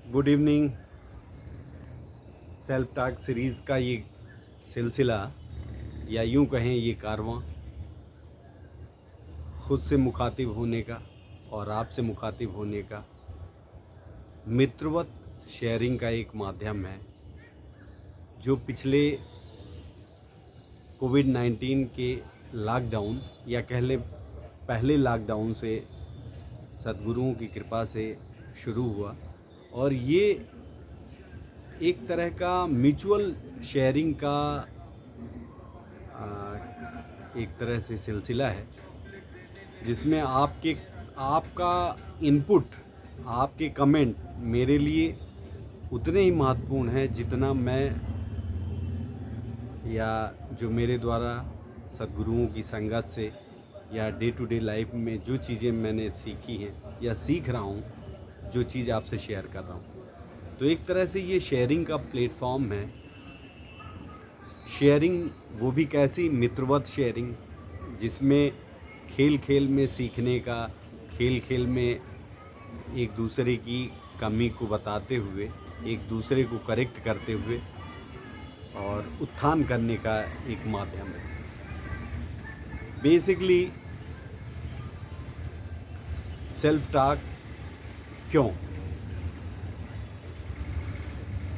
Good evening. Self talk series का ये सिलसिला या यूं कहें ये कारवां खुद से मुखातिब होने का और आपसे मुखातिब होने का मित्रवत शेयरिंग का एक माध्यम है जो पिछले कोविड-19 के लॉकडाउन या कह लें पहले लॉकडाउन से सद्गुरुओं की कृपा से शुरू हुआ और ये एक तरह का म्यूचुअल शेयरिंग का एक तरह से सिलसिला है जिसमें आपका इनपुट, आपके कमेंट मेरे लिए उतने ही महत्वपूर्ण हैं जितना मैं या जो मेरे द्वारा सद्गुरुओं की संगत से या डे टू डे लाइफ में जो चीज़ें मैंने सीखी हैं या सीख रहा हूँ, जो चीज़ आपसे शेयर कर रहा हूँ। तो एक तरह से ये शेयरिंग का प्लेटफॉर्म है। शेयरिंग वो भी कैसी, मित्रवत शेयरिंग, जिसमें खेल खेल में सीखने का, खेल खेल में एक दूसरे की कमी को बताते हुए, एक दूसरे को करेक्ट करते हुए और उत्थान करने का एक माध्यम है। बेसिकली सेल्फ टॉक क्यों,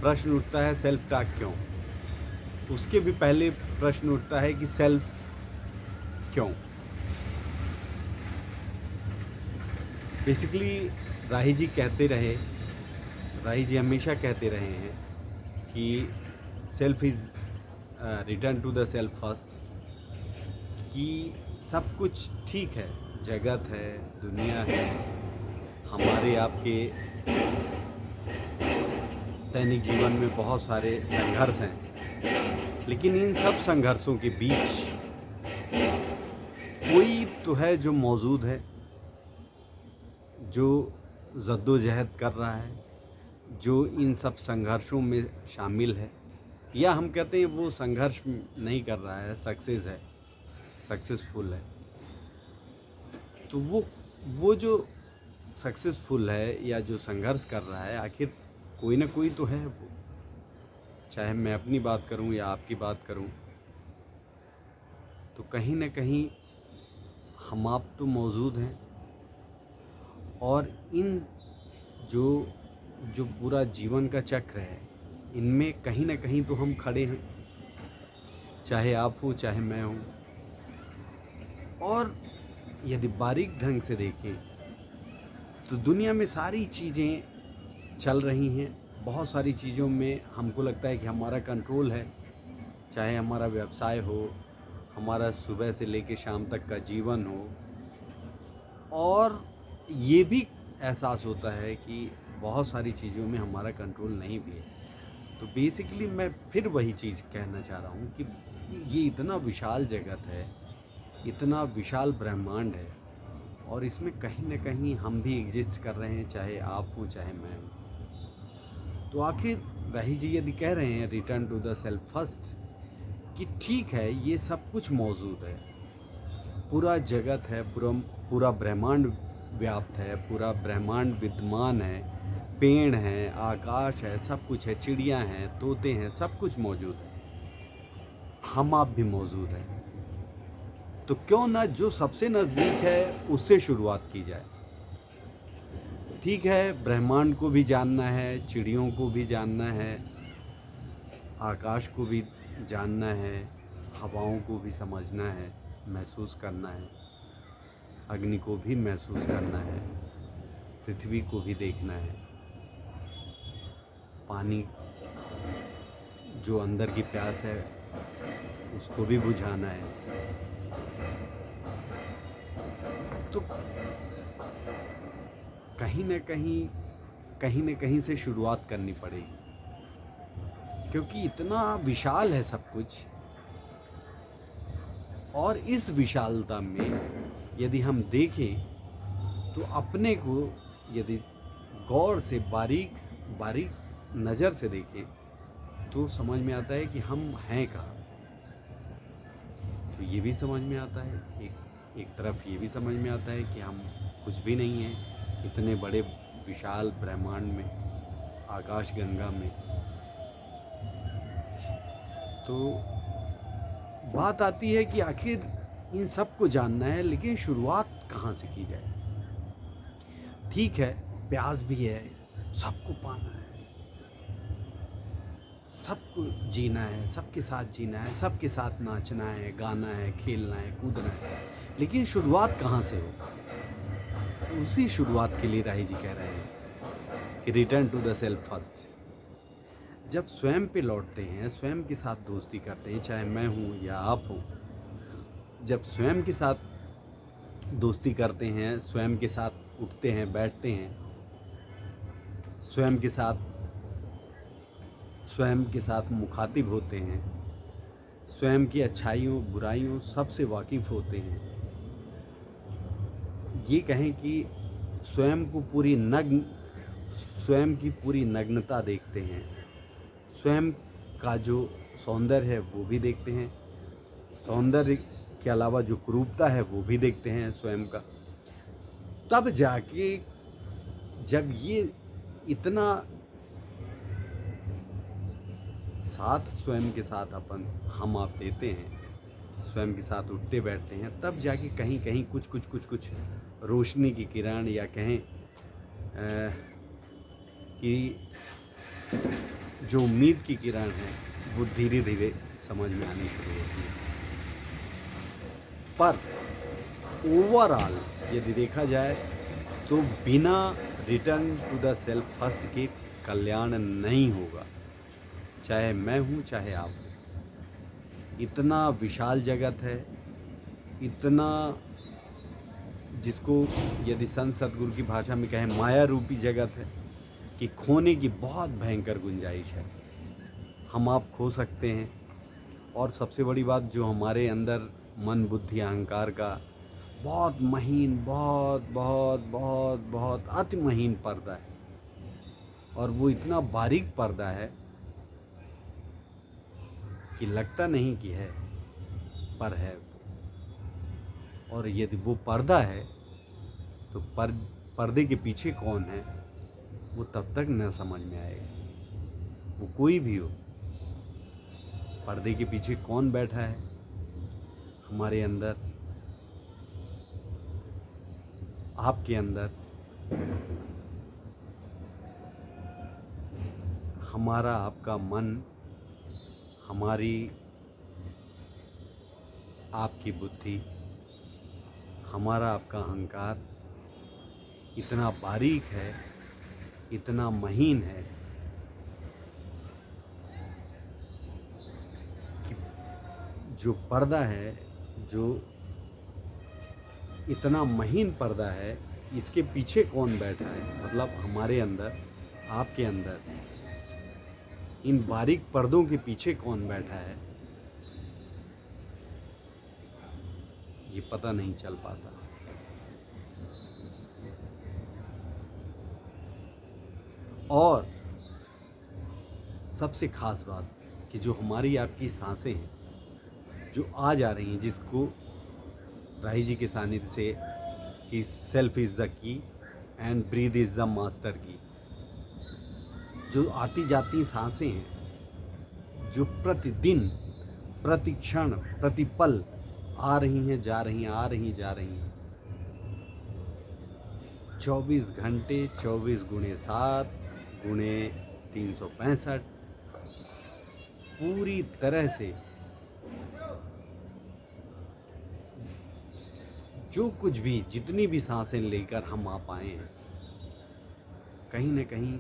प्रश्न उठता है सेल्फ टॉक क्यों। उसके भी पहले प्रश्न उठता है कि सेल्फ क्यों। बेसिकली राही जी हमेशा कहते रहे हैं कि self is return to the self first, कि सब कुछ ठीक है, जगत है, दुनिया है, हमारे आपके दैनिक जीवन में बहुत सारे संघर्ष हैं, लेकिन इन सब संघर्षों के बीच कोई तो है जो मौजूद है, जो जद्दोजहद कर रहा है, जो इन सब संघर्षों में शामिल है, या हम कहते हैं वो संघर्ष नहीं कर रहा है, सक्सेसफुल है। तो वो जो सक्सेसफुल है या जो संघर्ष कर रहा है, आखिर कोई ना कोई तो है वो, चाहे मैं अपनी बात करूं या आपकी बात करूं, तो कहीं ना कहीं हम आप तो मौजूद हैं। और इन जो जो पूरा जीवन का चक्र है, इनमें कहीं ना कहीं तो हम खड़े हैं, चाहे आप हो चाहे मैं हूँ। और यदि बारीक ढंग से देखें तो दुनिया में सारी चीज़ें चल रही हैं, बहुत सारी चीज़ों में हमको लगता है कि हमारा कंट्रोल है, चाहे हमारा व्यवसाय हो, हमारा सुबह से लेकर शाम तक का जीवन हो। और ये भी एहसास होता है कि बहुत सारी चीज़ों में हमारा कंट्रोल नहीं भी है। तो बेसिकली मैं फिर वही चीज़ कहना चाह रहा हूँ कि ये इतना विशाल जगत है, इतना विशाल ब्रह्मांड है, और इसमें कहीं ना कहीं हम भी एग्जिस्ट कर रहे हैं, चाहे आप हो चाहे मैं हूँ। तो आखिर राही जी यदि कह रहे हैं return to the self first, कि ठीक है ये सब कुछ मौजूद है, पूरा जगत है, पूरा ब्रह्मांड व्याप्त है, पूरा ब्रह्मांड विद्यमान है, पेड़ हैं, आकाश है, सब कुछ है, चिड़ियाँ हैं, तोते हैं, सब कुछ मौजूद है, हम आप भी मौजूद हैं। तो क्यों ना जो सबसे नज़दीक है उससे शुरुआत की जाए। ठीक है, ब्रह्मांड को भी जानना है, चिड़ियों को भी जानना है, आकाश को भी जानना है, हवाओं को भी समझना है, महसूस करना है, अग्नि को भी महसूस करना है, पृथ्वी को भी देखना है, पानी जो अंदर की प्यास है उसको भी बुझाना है। तो कहीं न कहीं से शुरुआत करनी पड़ेगी, क्योंकि इतना विशाल है सब कुछ। और इस विशालता में यदि हम देखें तो अपने को यदि गौर से बारीक नज़र से देखें तो समझ में आता है कि हम हैं कहाँ। तो ये भी समझ में आता है, एक तरफ ये भी समझ में आता है कि हम कुछ भी नहीं हैं इतने बड़े विशाल ब्रह्मांड में। आकाश गंगा में। तो बात आती है कि आखिर इन सब को जानना है, लेकिन शुरुआत कहाँ से की जाए। ठीक है, प्यास भी है, सबको पाना है, सबको जीना है, सबके साथ जीना है, सबके साथ नाचना है, गाना है, खेलना है, कूदना है, लेकिन शुरुआत कहाँ से हो। उसी शुरुआत के लिए राही जी कह रहे हैं कि return to the self first. जब स्वयं पे लौटते हैं, स्वयं के साथ दोस्ती करते हैं, चाहे मैं हूँ या आप हो, जब स्वयं के साथ दोस्ती करते हैं, स्वयं के साथ उठते हैं, बैठते हैं, स्वयं के साथ मुखातिब होते हैं, स्वयं की अच्छाइयों बुराइयों सबसे वाकिफ़ होते हैं, ये कहें कि स्वयं को स्वयं की पूरी नग्नता देखते हैं, स्वयं का जो सौंदर्य है वो भी देखते हैं, सौंदर्य के अलावा जो कुरूपता है वो भी देखते हैं स्वयं का। तब जाके जब ये इतना साथ स्वयं के साथ हम आप देते हैं, स्वयं के साथ उठते बैठते हैं, तब जाके कहीं कहीं कुछ रोशनी की किरण, या कहें कि जो उम्मीद की किरण है वो धीरे धीरे समझ में आनी शुरू होती है। पर ओवरऑल यदि देखा जाए तो बिना return to the self first के कल्याण नहीं होगा, चाहे मैं हूँ चाहे आप हो। इतना विशाल जगत है, इतना, जिसको यदि संत सतगुरु की भाषा में कहें माया रूपी जगत है, कि खोने की बहुत भयंकर गुंजाइश है। हम आप खो सकते हैं। और सबसे बड़ी बात, जो हमारे अंदर मन बुद्धि अहंकार का बहुत महीन, बहुत बहुत बहुत बहुत अति महीन पर्दा है, और वो इतना बारीक पर्दा है कि लगता नहीं कि है, पर है। और यदि वो पर्दा है तो पर्दे के पीछे कौन है वो तब तक न समझ में आएगा। वो कोई भी हो, पर्दे के पीछे कौन बैठा है हमारे अंदर, आपके अंदर, हमारा आपका मन, हमारी आपकी बुद्धि, हमारा आपका अहंकार इतना बारीक है, इतना महीन है कि जो पर्दा है, जो इतना महीन पर्दा है, इसके पीछे कौन बैठा है, मतलब हमारे अंदर, आपके अंदर, इन बारीक पर्दों के पीछे कौन बैठा है, ये पता नहीं चल पाता। और सबसे खास बात कि जो हमारी आपकी सांसें हैं, जो आ जा रही हैं, जिसको राही जी के सानिध्य से कि self is the key and breath is the master key, जो आती जाती सांसें हैं, जो प्रतिदिन, प्रति क्षण, प्रति पल आ रही हैं, जा रही हैं, आ रही जा रही हैं, 24 घंटे 24 गुणे 7 गुणे 365, पूरी तरह से जो कुछ भी, जितनी भी सांसें लेकर हम आ पाए हैं, कहीं न कहीं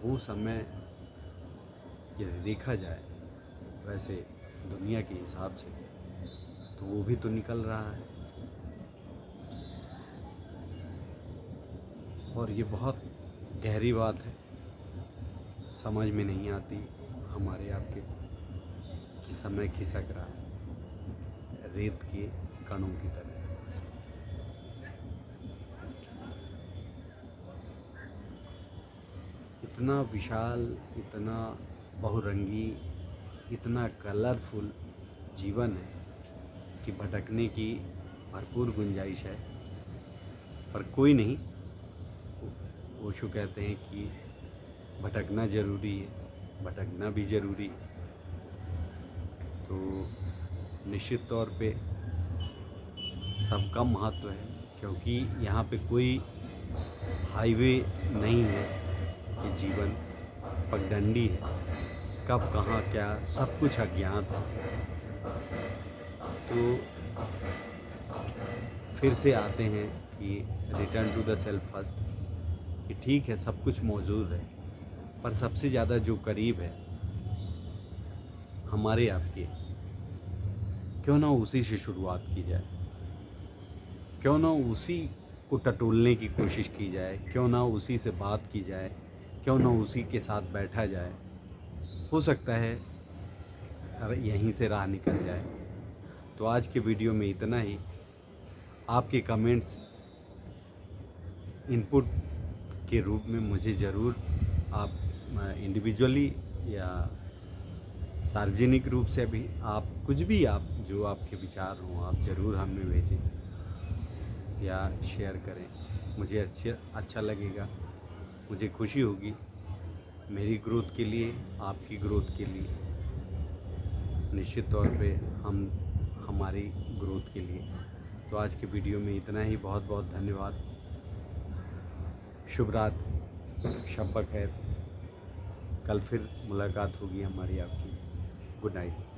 वो समय यदि देखा जाए वैसे दुनिया के हिसाब से, तो वो भी तो निकल रहा है। और ये बहुत गहरी बात है, समझ में नहीं आती हमारे आपके, कि समय खिसक रहा है रेत के कणों की तरह। इतना विशाल, इतना बहुरंगी, इतना कलरफुल जीवन है कि भटकने की भरपूर गुंजाइश है, पर कोई नहीं। ओशो कहते हैं कि भटकना ज़रूरी है, भटकना भी ज़रूरी है। तो निश्चित तौर पे सबका महत्व है, क्योंकि यहाँ पे कोई हाईवे नहीं है कि जीवन पगडंडी है, कब कहाँ क्या सब कुछ अज्ञात है। तो फिर से आते हैं कि return to the self first, कि ठीक है सब कुछ मौजूद है, पर सबसे ज़्यादा जो करीब है हमारे आपके, क्यों ना उसी से शुरुआत की जाए, क्यों ना उसी को टटोलने की कोशिश की जाए, क्यों ना उसी से बात की जाए, क्यों ना उसी के साथ बैठा जाए। हो सकता है यहीं से राह निकल जाए। तो आज के वीडियो में इतना ही। आपके कमेंट्स इनपुट के रूप में मुझे ज़रूर आप इंडिविजुअली या सार्वजनिक रूप से भी आप कुछ भी आप जो आपके विचार हों आप ज़रूर हमें भेजें या शेयर करें। मुझे अच्छा लगेगा, मुझे खुशी होगी, मेरी ग्रोथ के लिए, आपकी ग्रोथ के लिए, निश्चित तौर पे हमारी ग्रोथ के लिए। तो आज के वीडियो में इतना ही। बहुत बहुत धन्यवाद। शुभ रात्रि, शब बखैर। कल फिर मुलाकात होगी हमारी आपकी। Good night.